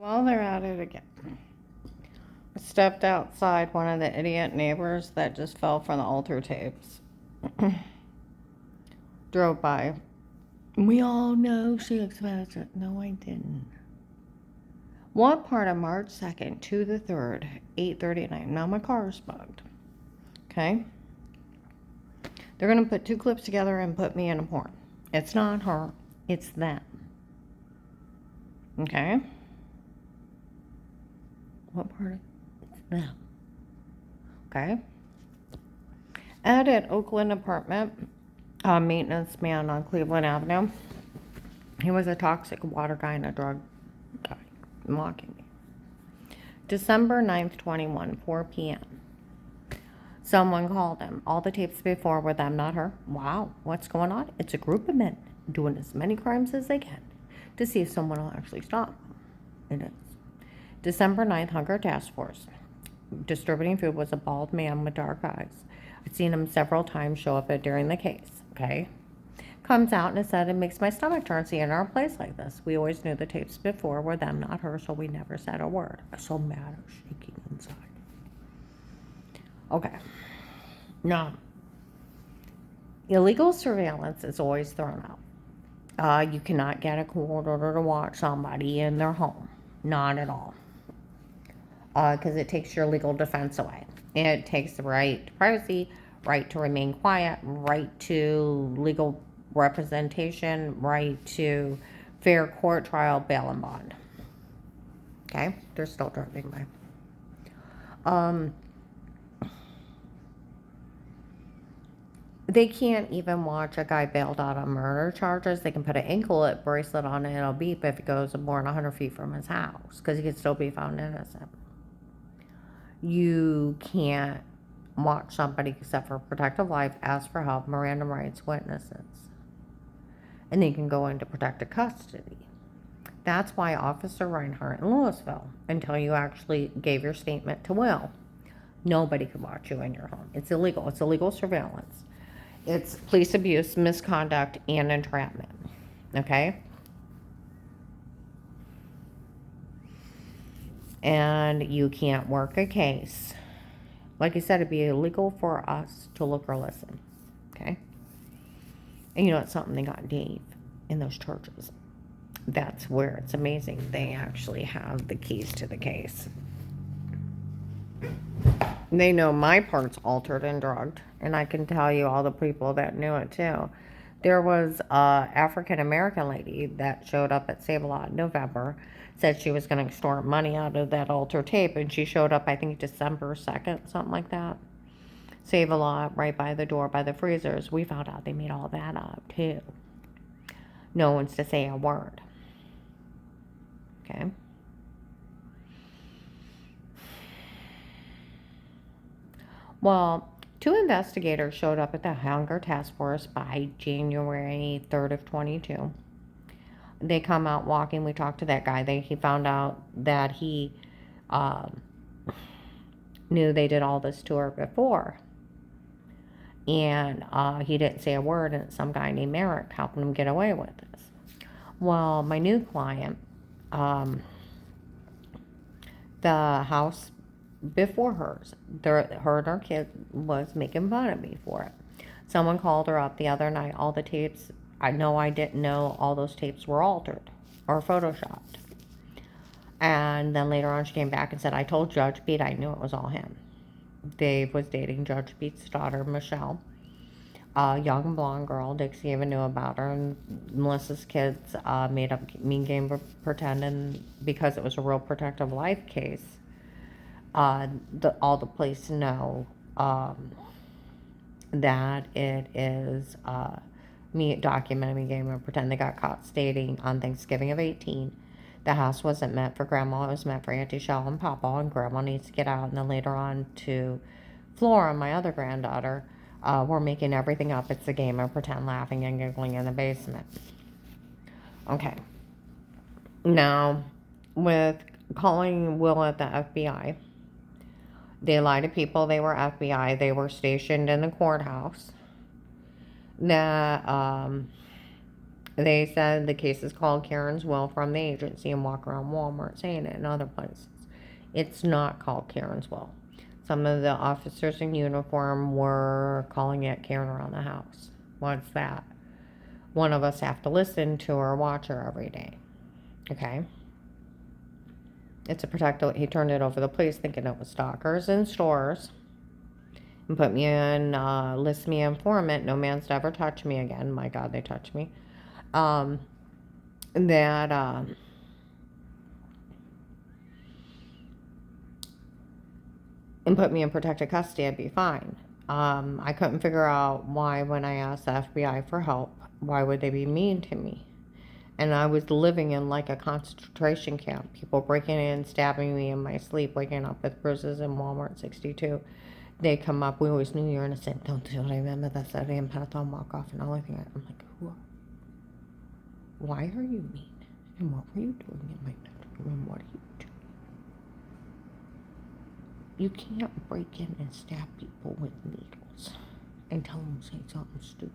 Well, they're at it again. I stepped outside one of the idiot neighbors that just fell from the altar tapes. Drove by. We all know she exposed it. No, I didn't. What part of March 2nd to the 3rd, 8:39. Now my car is bugged. Okay? They're going to put two clips together and put me in a porn. It's not her. It's them. Okay? What part of it's them? Okay? Ed at Oakland apartment, maintenance man on Cleveland Avenue. He was a toxic water guy and a drug guy. Mocking me. December 9th, 21, 4 p.m. Someone called him. All the tapes before were them, not her. Wow, what's going on? It's a group of men doing as many crimes as they can to see if someone will actually stop. It is. December 9th, Hunger Task Force. Distributing food was a bald man with dark eyes. I've seen him several times show up during the case, okay? Comes out and it said, it makes my stomach turn seeing our place like this. We always knew the tapes before were them, not her, so we never said a word. I'm so mad, I'm shaking inside. Okay. Now, illegal surveillance is always thrown out. You cannot get a court order to watch somebody in their home. Not at all. Because it takes your legal defense away. It takes the right to privacy, right to remain quiet, right to legal representation, right to fair court trial, bail, and bond. Okay? They're still driving by. They can't even watch a guy bailed out on murder charges. They can put an anklet bracelet on and it'll beep if it goes more than 100 feet from his house because he can still be found innocent. You can't watch somebody except for protective life, ask for help, Miranda rights, witnesses. And they can go into protective custody. That's why Officer Reinhardt in Louisville, until you actually gave your statement to Will, nobody could watch you in your home. It's illegal. It's illegal surveillance. It's police abuse, misconduct, and entrapment. Okay? And you can't work a case. Like I said, it'd be illegal for us to look or listen. Okay? And you know, it's something they got Dave in those churches. That's where it's amazing. They actually have the keys to the case. They know my part's altered and drugged, and I can tell you all the people that knew it too. There was a African American lady that showed up at Save-A-Lot in November, said she was going to extort money out of that altered tape, and she showed up, I think, December 2nd, something like that. Save-A-Lot, right by the door, by the freezers. We found out they made all that up too. No one's to say a word. Okay? Well, two investigators showed up at the Hunger Task Force by January 3rd of 22. They come out walking. We talked to that guy. He found out that he knew they did all this to her before. And he didn't say a word, and some guy named Merrick helping him get away with this. Well, my new client, the house before hers, her and her kid was making fun of me for it. Someone called her up the other night. All the tapes, I didn't know all those tapes were altered or photoshopped. And then later on she came back and said, I told Judge Pete I knew it was all him. Dave was dating Judge Pete's daughter, Michelle. A young blonde girl. Dixie even knew about her. And Melissa's kids made up mean game of pretending because it was a real protective life case. All the police know that it is me documenting game of pretend. They got caught stating on Thanksgiving of 18 the house wasn't meant for Grandma, it was meant for Auntie Shell and Papa, and Grandma needs to get out. And then later on to Flora, my other granddaughter, we're making everything up. It's a game of pretend, laughing and giggling in the basement. Okay. Now, with calling Will at the FBI, they lied to people. They were FBI. They were stationed in the courthouse. That They said the case is called Karen's Will from the agency and walk around Walmart saying it in other places. It's not called Karen's Will. Some of the officers in uniform were calling it Karen around the house. What's that? One of us have to listen to or watch her every day. Okay? It's a protective. He turned it over to the police thinking it was stalkers in stores and put me in, list me informant. No man's to ever touch me again. My God, they touched me. That, and put me in protected custody, I'd be fine. I couldn't figure out why when I asked the FBI for help, why would they be mean to me? And I was living in like a concentration camp. People breaking in, stabbing me in my sleep, waking up with bruises in Walmart 62. They come up, we always knew you're innocent. Don't you remember that Saturday in Peloton walk off and all of that? I'm like, why are you mean? And what were you doing in my bedroom? And what are you doing? You can't break in and stab people with needles and tell them to say something stupid.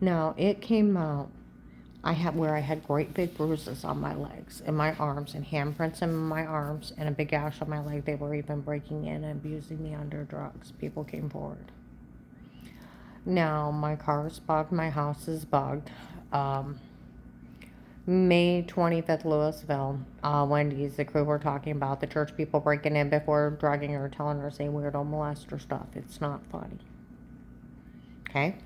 Now, it came out, I had great big bruises on my legs and my arms and handprints in my arms and a big gash on my leg. They were even breaking in and abusing me under drugs. People came forward. Now, my car is bugged. My house is bugged. May 25th, Louisville. Wendy's, the crew were talking about the church people breaking in before drugging her, telling her, saying weirdo molester stuff. It's not funny. Okay?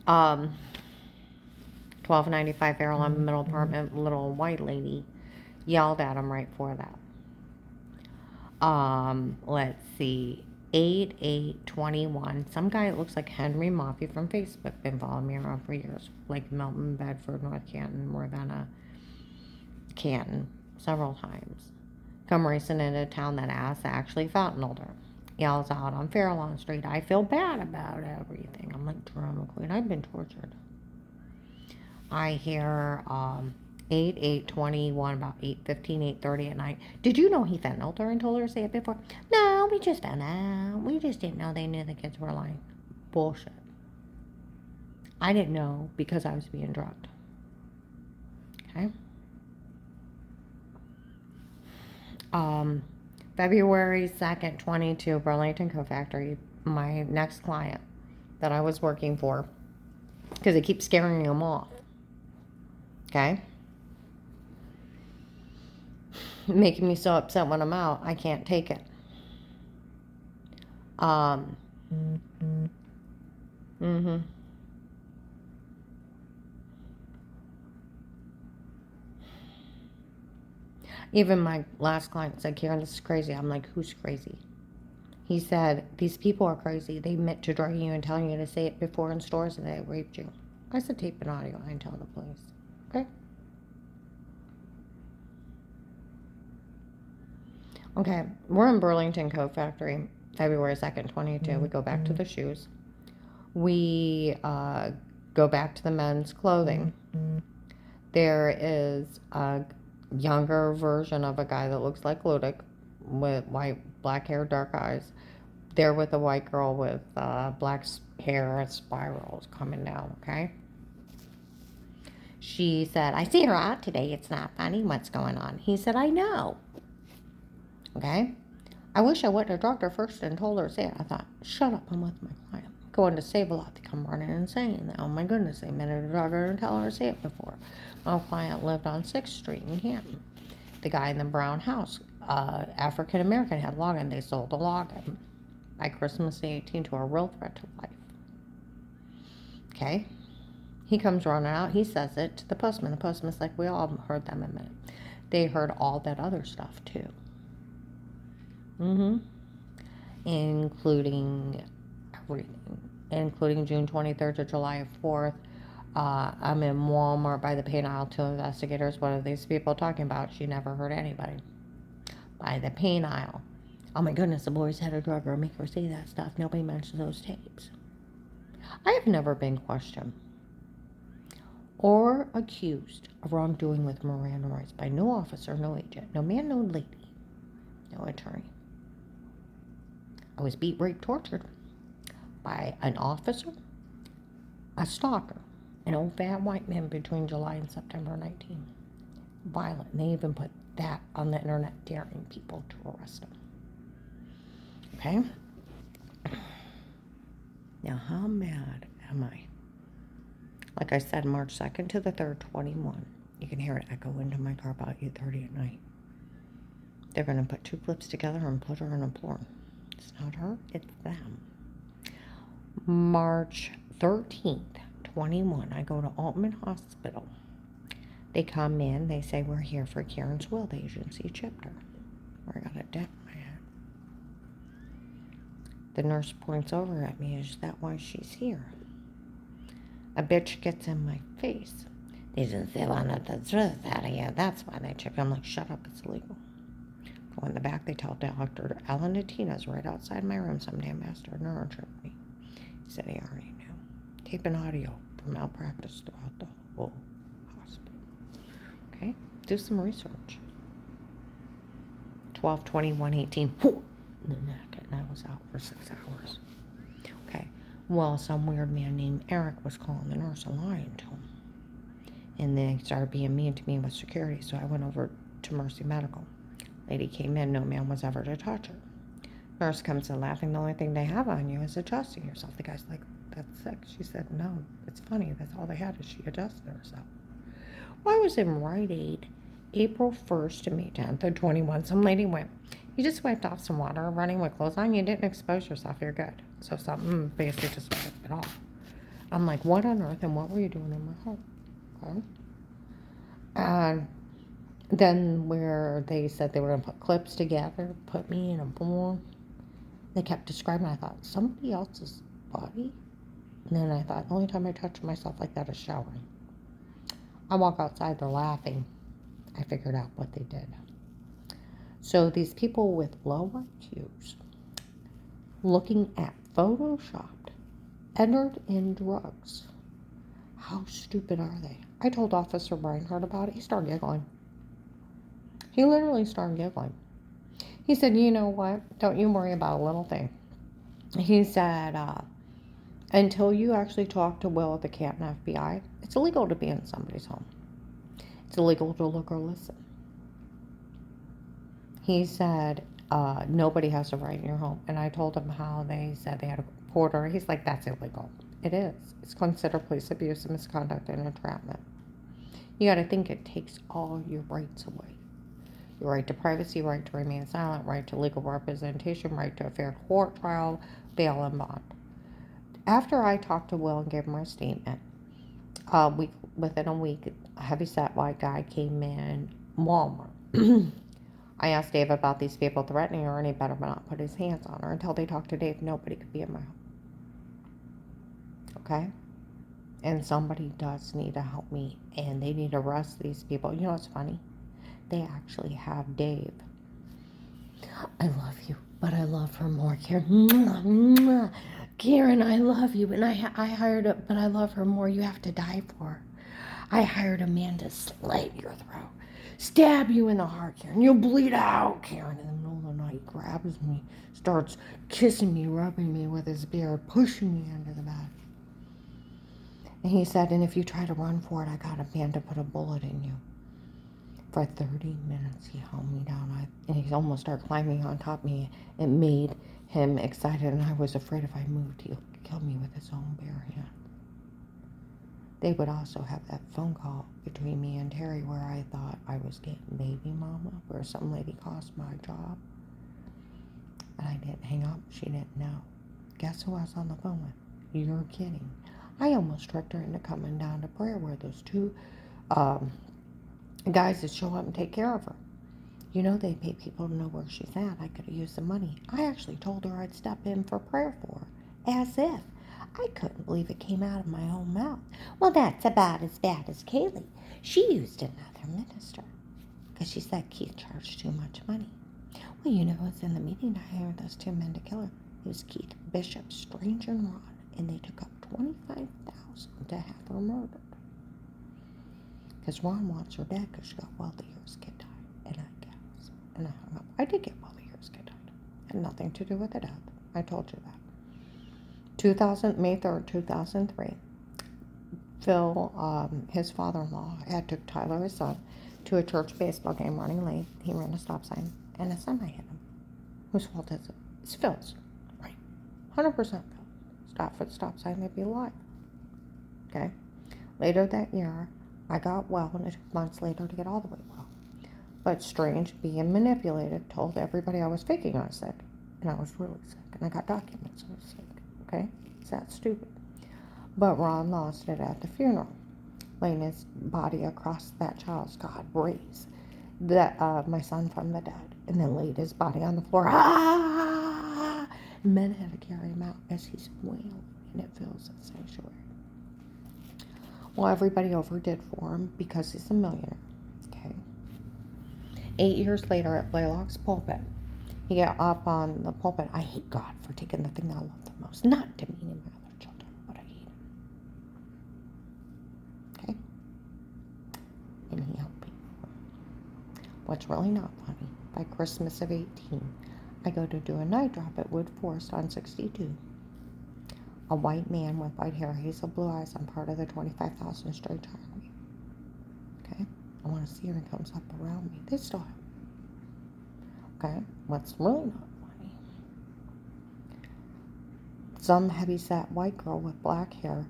1295 Fairlawn Middle Apartment, little white lady yelled at him right for that. Let's see. 8821. Some guy that looks like Henry Moffey from Facebook been following me around for years. Like Milton, Bedford, North Canton, Ravenna, Canton, several times. Come racing into town that ass actually fentanyled her. Yells out on Fairlawn Street, I feel bad about everything. I'm like, drama queen, I've been tortured. I hear 8/8/21, about 8:15, 8:30 at night. Did you know he fentanyled her and told her to say it before? No, we just found out. We just didn't know they knew the kids were lying. Bullshit. I didn't know because I was being drugged. Okay? February 2nd, 22, Burlington Coat Factory, my next client that I was working for, because it keeps scaring him off. Okay? Making me so upset when I'm out, I can't take it. Even my last client said, Karen, this is crazy. I'm like, who's crazy? He said, these people are crazy. They admit to drugging you and telling you to say it before in stores and they raped you. I said, tape and audio. I didn't tell the police. Okay? Okay, we're in Burlington Coat Factory, February 2nd, 22. We go back to the shoes. We go back to the men's clothing. There is a younger version of a guy that looks like Ludic with black hair, dark eyes. There with a white girl with black hair and spirals coming down, okay? She said, I see her out today. It's not funny. What's going on? He said, I know. Okay? I wish I wouldn't have drugged her first and told her to say it. I thought, shut up, I'm with my client. Going to Save-A-Lot, they come running and saying that. Oh my goodness, they meant to drug her and tell her to say it before. My client lived on 6th Street in Canton. The guy in the brown house, African American, had login. They sold the login by Christmas 18 to a real threat to life. Okay? He comes running out. He says it to the postman. The postman's like, we all heard them a minute. They heard all that other stuff too. Including everything. Including June 23rd to July 4th. I'm in Walmart by the paint aisle. 2 investigators. What are these people talking about? She never heard anybody. By the paint aisle. Oh my goodness, the boys had a drugger. Make her say that stuff. Nobody mentioned those tapes. I have never been questioned or accused of wrongdoing with Miranda rights by no officer, no agent, no man, no lady, no attorney. I was beat, raped, tortured by an officer, a stalker, an old fat white man between July and September 19. Violent. And they even put that on the internet, daring people to arrest him. Okay? Now, how mad am I? Like I said, March 2nd to the 3rd, 21. You can hear it echo into my car about 8:30 at night. They're going to put two clips together and put her in a porn. It's not her, it's them. March 13th, 21, I go to Altman Hospital. They come in, they say, we're here for Karen's will. The agency chipped her. I got a dent in my head. The nurse points over at me. Is that why she's here? A bitch gets in my face. They didn't say one of the truth out of you. That's why they chipped. I'm like, shut up, it's illegal. Go in the back, they tell Dr. Alan Natina's right outside my room. Some damn bastard neurotripped me. He said he already knew. Tape and audio for malpractice throughout the whole hospital. Okay? Do some research. 12/21/18. In the neck, and I was out for 6 hours. Okay. Well, some weird man named Eric was calling the nurse and lying to him. And they started being mean to me with security, so I went over to Mercy Medical. Lady came in, no man was ever to touch her. Nurse comes in laughing, the only thing they have on you is adjusting yourself. The guy's like, that's sick. She said, no, it's funny. That's all they had is she adjusted herself. Well, I was in Rite Aid, April 1st to May 10th of 21. Some lady went, you just wiped off some water running with clothes on. You didn't expose yourself. You're good. So something basically just wiped it off. I'm like, what on earth and what were you doing in my home? Okay. And then where they said they were going to put clips together, put me in a balloon. They kept describing it. I thought, somebody else's body? And then I thought, the only time I touch myself like that is showering. I walk outside, they're laughing. I figured out what they did. So these people with low IQs, looking at Photoshopped, entered in drugs. How stupid are they? I told Officer Reinhardt about it. He started giggling. He literally started giggling. He said, you know what? Don't you worry about a little thing. He said, until you actually talk to Will at the Canton FBI, it's illegal to be in somebody's home. It's illegal to look or listen. He said, nobody has a right in your home. And I told him how they said they had a porter. He's like, that's illegal. It is. It's considered police abuse and misconduct and entrapment. You got to think it takes all your rights away. Your right to privacy, right to remain silent, right to legal representation, right to a fair court trial, bail, and bond. After I talked to Will and gave him our statement, within a week, a heavyset white guy came in Walmart. I asked Dave about these people threatening her, and he better not put his hands on her. Until they talked to Dave, nobody could be in my home. Okay? And somebody does need to help me, and they need to arrest these people. You know what's funny? They actually have Dave. I love you, but I love her more, Karen. Karen, I love you, and I hired a, but I love her more. You have to die for her. I hired a man to slit your throat, stab you in the heart, Karen. You'll bleed out, Karen. In the middle of the night, he grabs me, starts kissing me, rubbing me with his beard, pushing me into the bed. And he said, and if you try to run for it, I got a man to put a bullet in you. For 30 minutes, he held me down, and he almost started climbing on top of me. It made him excited, and I was afraid if I moved, he'll kill me with his own bare hand. They would also have that phone call between me and Terry where I thought I was getting baby mama, where some lady cost my job. And I didn't hang up. She didn't know. Guess who I was on the phone with? You're kidding. I almost tricked her into coming down to prayer where those two guys that show up and take care of her. You know, they pay people to know where she's at. I could have used the money. I actually told her I'd step in for prayer for her. As if. I couldn't believe it came out of my own mouth. Well, that's about as bad as Kaylee. She used another minister because she said Keith charged too much money. Well, you know who's in the meeting to hire those two men to kill her? It was Keith, Bishop, Strange, and Ron, and they took up $25,000 to have her murdered. Because Ron wants her dead because she got wealthy or his kid died. And I guess. And I hung up. I did get wealthy or his kid died. Had nothing to do with the death. I told you that. May 3rd, 2003. Phil, his father-in-law, had took Tyler, his son, to a church baseball game running late. He ran a stop sign, and a semi hit him. Whose fault is it? It's Phil's. Right. 100% Phil. Stop for the stop sign, they'd be alive. Okay? Later that year, I got well, and it took months later to get all the way well. But strange, being manipulated, told everybody I was faking I was sick. And I was really sick. And I got documents I was sick. Okay? It's that stupid. But Ron lost it at the funeral, laying his body across that child's God raised my son from the dead, and then laid his body on the floor. Ah! Men had to carry him out as he's wailing, and it fills the sanctuary. Well, everybody overdid for him because he's a millionaire. Okay. 8 years later at Blaylock's pulpit, he got up on the pulpit. I hate God for taking the thing I love the most, not demeaning my other children, but I hate him. Okay? And he helped people. What's really not funny, by Christmas of 18, I go to do a night drop at Wood Forest on 62. A white man with white hair, hazel blue eyes. I'm part of the 25,000 Strange Army. Okay? I want to see him. He comes up around me. They still have me. Okay? What's really not funny, some heavy-set white girl with black hair,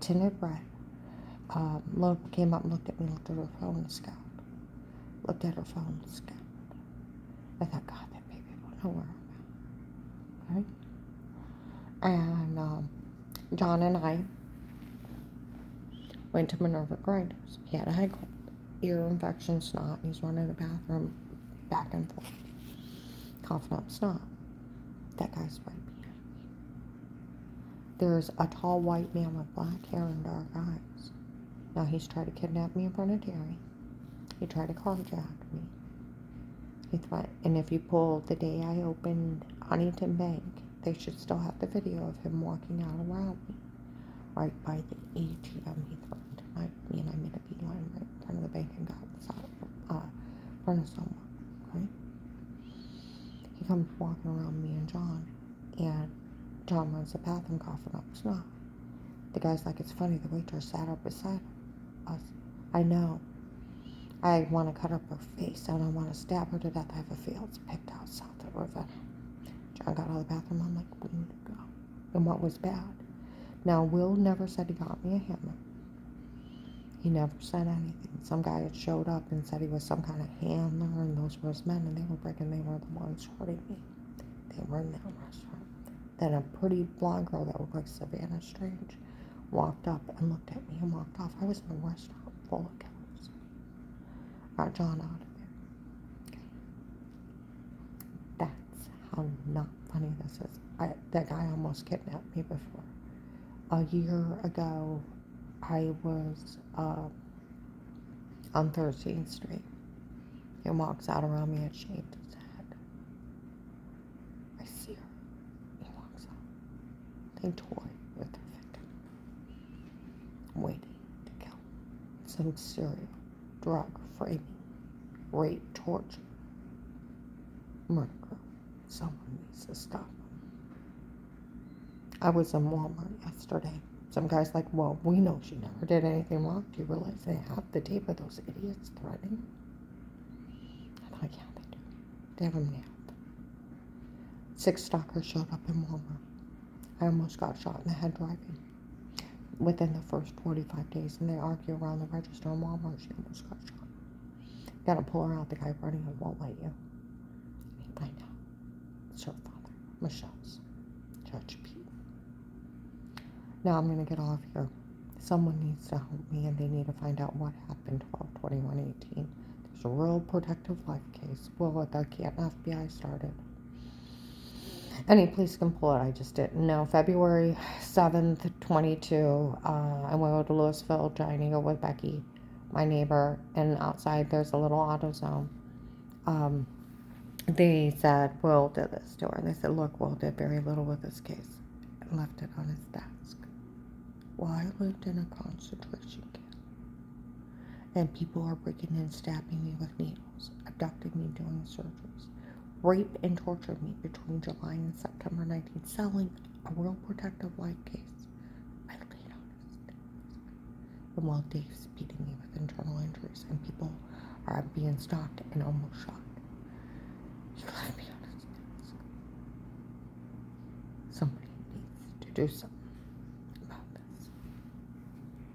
tinted red, came up and looked at me, looked at her phone and scowled. Looked at her phone and scowled. I thought, God, that baby will know where I'm at. Okay? And John and I went to Minerva Grinders. He had a head cold, ear infection, snot. He's running the bathroom back and forth, coughing up snot. That guy's right behind me. There's a tall white man with black hair and dark eyes. Now he's tried to kidnap me in front of Terry. He tried to carjack me. He threatened, and if you pull the day I opened Huntington Bank, they should still have the video of him walking out around me, right by the ATM. He threatened to knife me, and I made a beeline right in front of the bank and got inside in front of someone. Right? He comes walking around me and John, and John runs the bathroom coughing up snot. The guy's like, it's funny, the waitress sat up beside us. I know. I want to cut up her face, and I want to stab her to death. I have a field picked out south of Ravenna. John got out of the bathroom. I'm like, we need to go. And what was bad? Now, Will never said he got me a hammer. He never said anything. Some guy had showed up and said he was some kind of handler, and those were his men, and they were the ones hurting me. They were in that restaurant. Then a pretty blonde girl that looked like Savannah Strange walked up and looked at me and walked off. I was in a restaurant full of killers. Got John out of there. That's how not funny this is. That guy almost kidnapped me before. A year ago, I was on 13th Street. He walks out around me and shaved his head. I see her. He walks out. They toy with their victim, waiting to kill. Some serial drug, framing, rape, torture, murder. Someone needs to stop them. I was in Walmart yesterday. Some guy's like, well, we know she never did anything wrong. Do you realize they have the tape of those idiots threatening? I thought, yeah, they do. They have them nailed. 6 stalkers showed up in Walmart. I almost got shot in the head driving. Within the first 45 days, and they argue around the register in Walmart, she almost got shot. Gotta pull her out. The guy running it won't let you. I know. It's her father, Michelle's. Judge Pete. Now I'm going to get off here. Someone needs to help me, and they need to find out what happened 12/21/18. There's a real protective life case. Well, at the Canton FBI started. Any police can pull it. I just didn't know. February 7th, 22, I went to Louisville, Giant Eagle with Becky, my neighbor, and outside there's a little AutoZone. They said, Will did this to her. They said, look, Will did very little with this case, and left it on his desk. Well, I lived in a concentration camp, and people are breaking in, stabbing me with needles, abducting me, doing surgeries, rape and tortured me between July and September 19th, selling a real protective life case. I laid on his desk. And while Dave's beating me with internal injuries and people are being stalked and almost shot, he left me on his desk. Somebody needs to do something.